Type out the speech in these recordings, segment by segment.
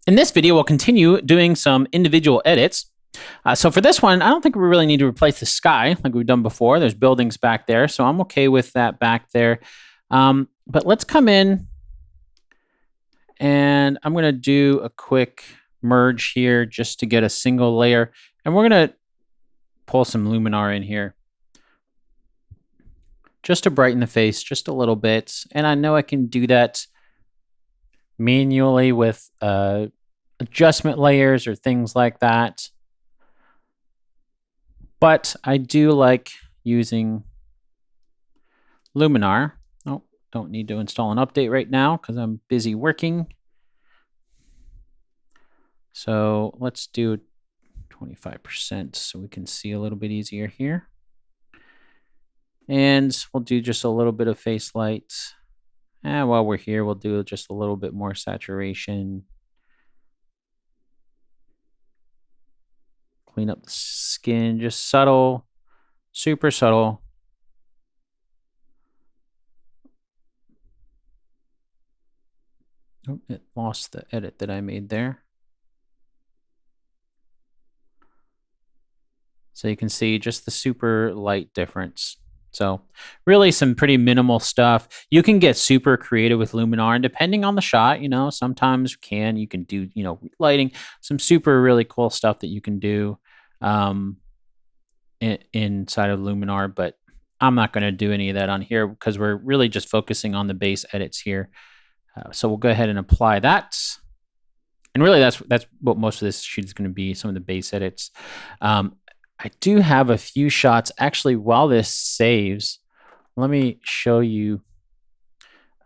In this video, we'll continue doing some individual edits. So for this one, I don't think we really need to replace the sky like we've done before. There's buildings back there, so I'm okay with that back there. But let's come in, and I'm going to do a quick merge here just to get a single layer. And we're going to pull some Luminar in here just to brighten the face just a little bit. And I know I can do that manually with adjustment layers or things like that. But I do like using Luminar. Oh, don't need to install an update right now because I'm busy working. So let's do 25% so we can see a little bit easier here. And we'll do just a little bit of face light. And while we're here, we'll do just a little bit more saturation. Clean up the skin, just subtle, super subtle. Oh, it lost the edit that I made there. So you can see just the super light difference. So really some pretty minimal stuff. You can get super creative with Luminar, and depending on the shot, sometimes you can do, lighting, some super really cool stuff that you can do inside of Luminar, but I'm not going to do any of that on here because we're really just focusing on the base edits here. So we'll go ahead and apply that. And really that's what most of this shoot is going to be, some of the base edits. I do have a few shots. Actually, while this saves, let me show you.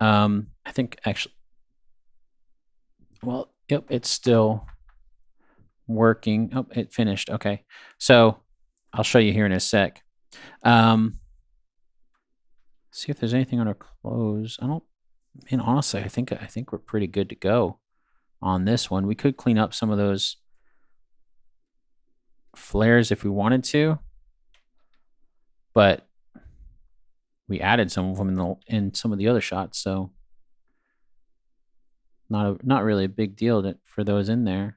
I think actually, well, yep, it's still working. Oh, it finished. Okay. So I'll show you here in a sec. See if there's anything under close. Honestly, I think we're pretty good to go on this one. We could clean up some of those flares if we wanted to, but we added some of them in some of the other shots, so not really a big deal for those in there.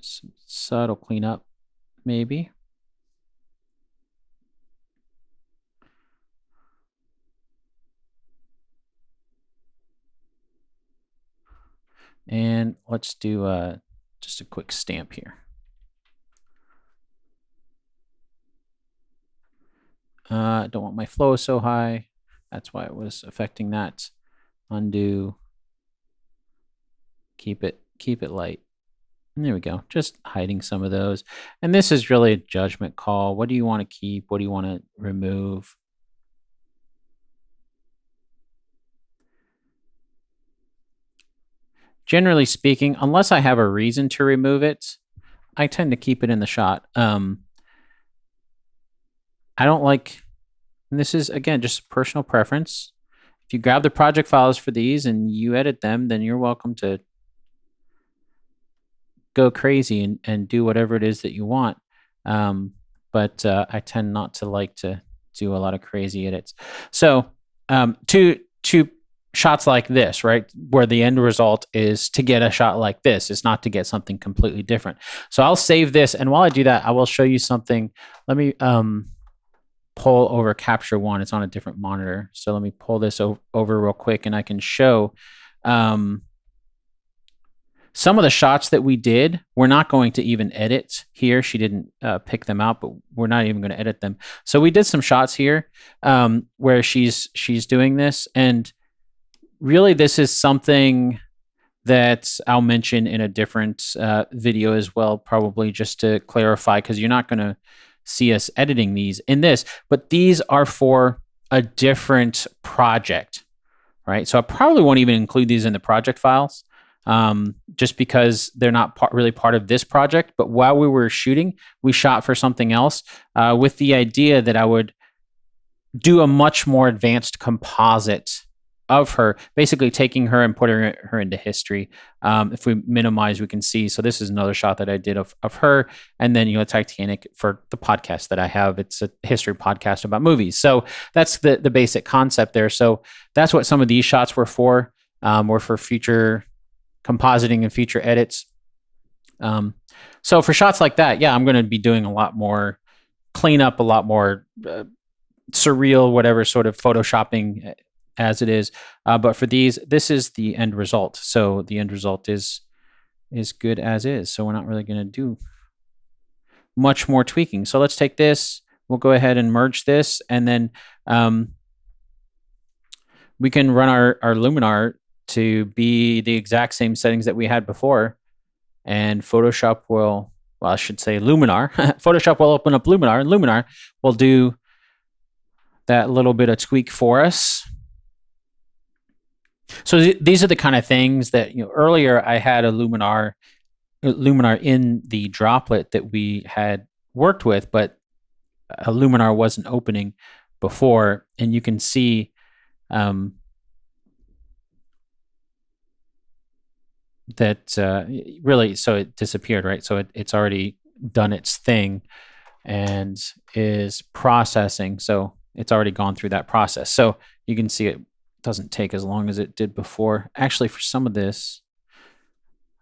Some subtle cleanup, maybe. And let's do just a quick stamp here. I don't want my flow so high. That's why it was affecting that. Undo. Keep it light. And there we go. Just hiding some of those. And this is really a judgment call. What do you want to keep? What do you want to remove? Generally speaking, unless I have a reason to remove it, I tend to keep it in the shot. I don't like, and this is, again, just personal preference. If you grab the project files for these and you edit them, then you're welcome to go crazy and do whatever it is that you want. But I tend not to like to do a lot of crazy edits. So to shots like this, right, where the end result is to get a shot like this, it's not to get something completely different. So I'll save this, and while I do that, I will show you something. Let me pull over Capture One. It's on a different monitor, so let me pull this over real quick, and I can show some of the shots that we did. We're not going to even edit here. She didn't pick them out, but we're not even going to edit them. So we did some shots here where she's doing this, and really, this is something that I'll mention in a different video as well, probably just to clarify, because you're not going to see us editing these in this, but these are for a different project, right? So I probably won't even include these in the project files just because they're not really part of this project. But while we were shooting, we shot for something else with the idea that I would do a much more advanced composite of her, basically taking her and putting her into history. If we minimize, we can see. So this is another shot that I did of her, and then Titanic for the podcast that I have. It's a history podcast about movies. So that's the basic concept there. So that's what some of these shots were for. or for future compositing and future edits. So for shots like that, yeah, I'm going to be doing a lot more cleanup, a lot more surreal, whatever sort of photoshopping as it is. But for these, this is the end result. So the end result is good as is. So we're not really going to do much more tweaking. So let's take this. We'll go ahead and merge this, and then we can run our Luminar to be the exact same settings that we had before. And Photoshop will, well, I should say Luminar. Photoshop will open up Luminar, and Luminar will do that little bit of tweak for us. So these are the kind of things that, earlier I had a Luminar in the droplet that we had worked with, but a Luminar wasn't opening before, and you can see that really, so it disappeared, right? So it's already done its thing and is processing. So it's already gone through that process. So you can see it doesn't take as long as it did before. Actually, for some of this,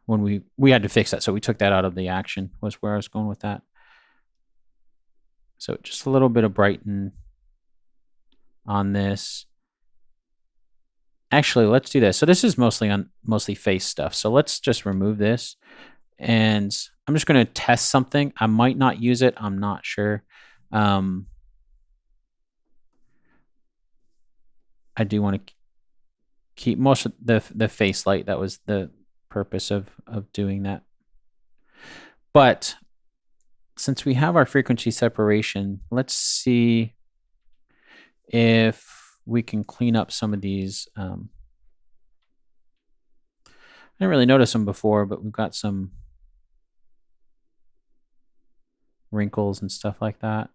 when we had to fix that, so we took that out of the action, was where I was going with that. So just a little bit of brighten on this. Actually, let's do this. So this is mostly face stuff. So let's just remove this, and I'm just going to test something. I might not use it. I'm not sure. I do want to keep most of the face light. That was the purpose of doing that. But since we have our frequency separation, let's see if we can clean up some of these. I didn't really notice them before, but we've got some wrinkles and stuff like that.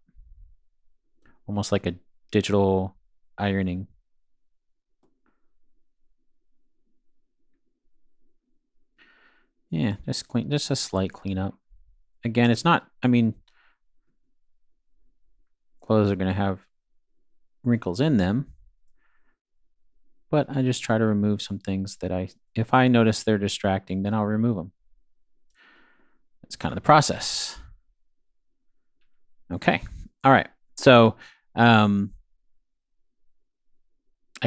Almost like a digital ironing. Yeah, just a slight cleanup. Again, it's not, I mean, clothes are going to have wrinkles in them, but I just try to remove some things that if I notice they're distracting, then I'll remove them. That's kind of the process. Okay. All right. So, I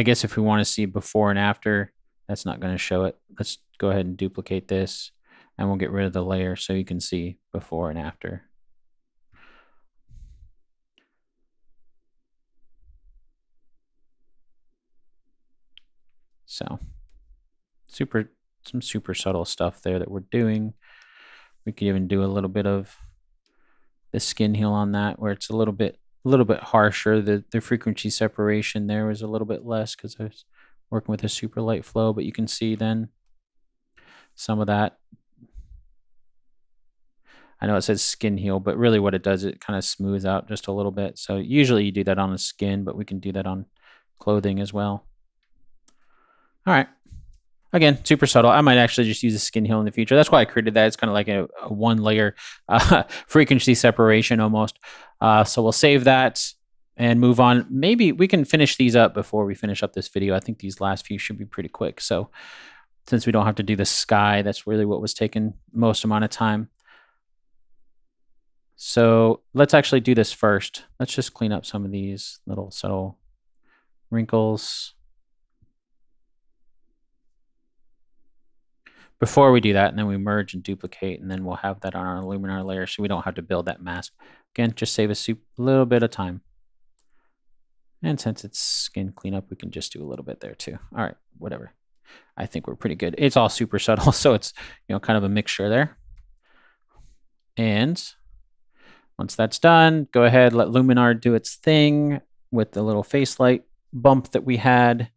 guess if we want to see before and after, that's not going to show it. Let's go ahead and duplicate this, and we'll get rid of the layer so you can see before and after. So some super subtle stuff there that we're doing. We could even do a little bit of the skin heal on that, where it's a little bit harsher. The frequency separation there was a little bit less because I was working with a super light flow, but you can see then some of that. I know it says skin heal, but really what it does, it kind of smooths out just a little bit. So usually you do that on the skin, but we can do that on clothing as well. All right. Again, super subtle. I might actually just use a skin heal in the future. That's why I created that. It's kind of like a one layer frequency separation almost. So we'll save that and move on. Maybe we can finish these up before we finish up this video. I think these last few should be pretty quick. So since we don't have to do the sky, that's really what was taking most amount of time. So let's actually do this first. Let's just clean up some of these little subtle wrinkles. Before we do that, and then we merge and duplicate, and then we'll have that on our Luminar layer so we don't have to build that mask. Again, just save a little bit of time. And since it's skin cleanup, we can just do a little bit there too. All right, whatever. I think we're pretty good. It's all super subtle, so it's kind of a mixture there. And once that's done, go ahead, let Luminar do its thing with the little face light bump that we had.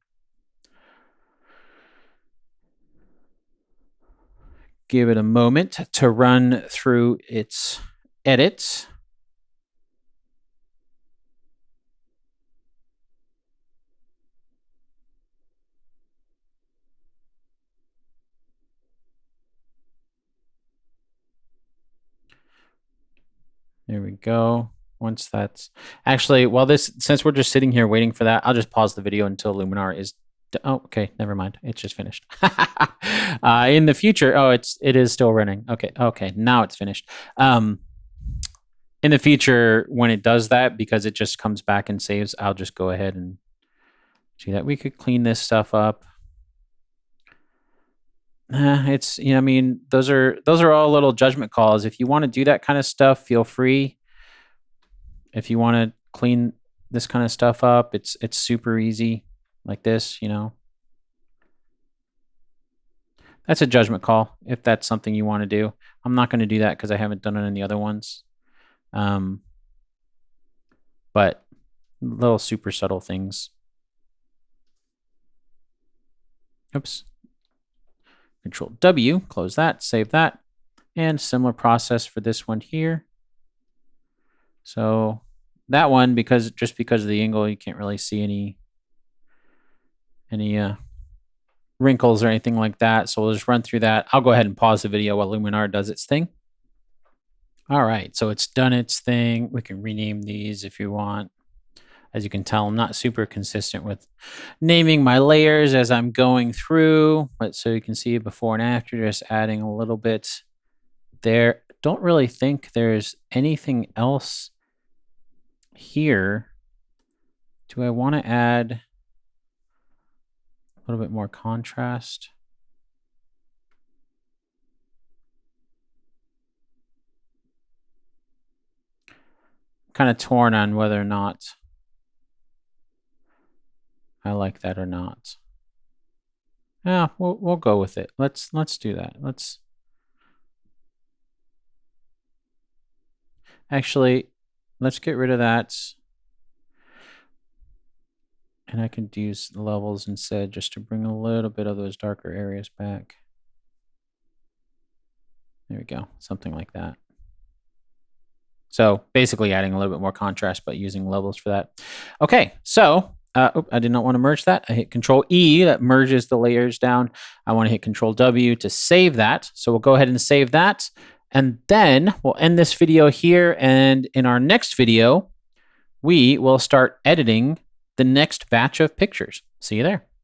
Give it a moment to run through its edits. There we go. Once that's actually, since we're just sitting here waiting for that, I'll just pause the video until Luminar is Oh, okay. Never mind. It's just finished. In the future, oh, it is still running. Okay. Okay. Now it's finished. In the future, when it does that, because it just comes back and saves, I'll just go ahead and see that. We could clean this stuff up. It's, I mean, those are all little judgment calls. If you want to do that kind of stuff, feel free. If you want to clean this kind of stuff up, it's super easy like this, That's a judgment call if that's something you want to do. I'm not going to do that because I haven't done it in the other ones. But little super subtle things. Oops. Control W, close that, save that. And similar process for this one here. So that one, just because of the angle, you can't really see any wrinkles or anything like that. So we'll just run through that. I'll go ahead and pause the video while Luminar does its thing. All right, so it's done its thing. We can rename these if you want. As you can tell, I'm not super consistent with naming my layers as I'm going through, but so you can see before and after, just adding a little bit there. Don't really think there's anything else here. Do I want to add a little bit more contrast? Kind of torn on whether or not I like that or not. Yeah, we'll go with it. Let's do that. Actually, let's get rid of that. And I can use levels instead just to bring a little bit of those darker areas back. There we go, something like that. So basically adding a little bit more contrast, but using levels for that. Okay, so I did not want to merge that. I hit Control E, that merges the layers down. I want to hit Control W to save that. So we'll go ahead and save that. And then we'll end this video here. And in our next video, we will start editing the next batch of pictures. See you there.